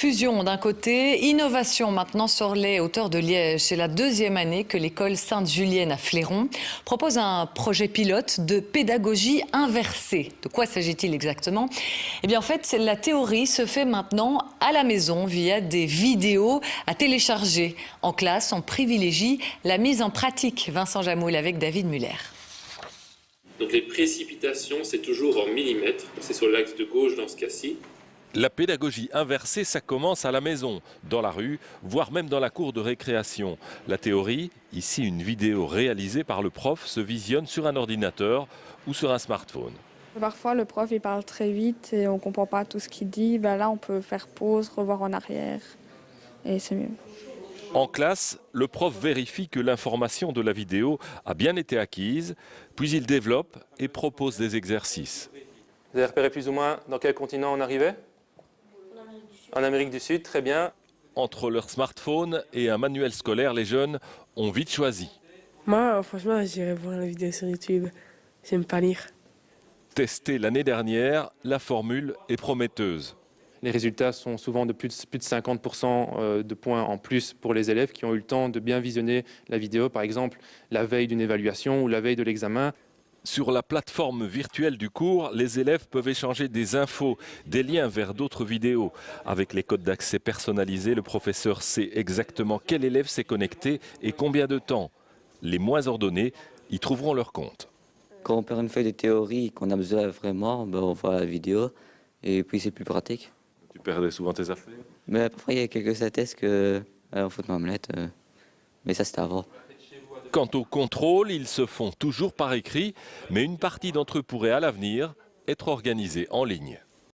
Fusion d'un côté, innovation maintenant sur les hauteurs de Liège. C'est la deuxième année que l'école Sainte-Julienne à Fléron propose un projet pilote de pédagogie inversée. De quoi s'agit-il exactement? Eh bien en fait, la théorie se fait maintenant à la maison via des vidéos à télécharger. En classe, on privilégie la mise en pratique. Vincent Jamoul avec David Muller. Donc les précipitations, c'est toujours en millimètres. C'est sur l'axe de gauche dans ce cas-ci. La pédagogie inversée, ça commence à la maison, dans la rue, voire même dans la cour de récréation. La théorie, ici une vidéo réalisée par le prof, se visionne sur un ordinateur ou sur un smartphone. Parfois, le prof il parle très vite et on ne comprend pas tout ce qu'il dit. Là, on peut faire pause, revoir en arrière et c'est mieux. En classe, le prof vérifie que l'information de la vidéo a bien été acquise, puis il développe et propose des exercices. Vous avez repéré plus ou moins dans quel continent on arrivait? En Amérique du Sud, très bien. Entre leur smartphone et un manuel scolaire, les jeunes ont vite choisi. Moi, franchement, j'irai voir la vidéo sur YouTube. J'aime pas lire. Testée l'année dernière, la formule est prometteuse. Les résultats sont souvent de plus de 50% de points en plus pour les élèves qui ont eu le temps de bien visionner la vidéo, par exemple la veille d'une évaluation ou la veille de l'examen. Sur la plateforme virtuelle du cours, les élèves peuvent échanger des infos, des liens vers d'autres vidéos. Avec les codes d'accès personnalisés, le professeur sait exactement quel élève s'est connecté et combien de temps. Les moins ordonnés y trouveront leur compte. Quand on perd une feuille de théorie qu'on a besoin vraiment, on voit la vidéo et puis c'est plus pratique. Tu perdais souvent tes affaires? Mais parfois il y a quelques synthèses que on fout une omelette, mais ça c'était avant. Quant au contrôle, ils se font toujours par écrit, mais une partie d'entre eux pourrait à l'avenir être organisée en ligne.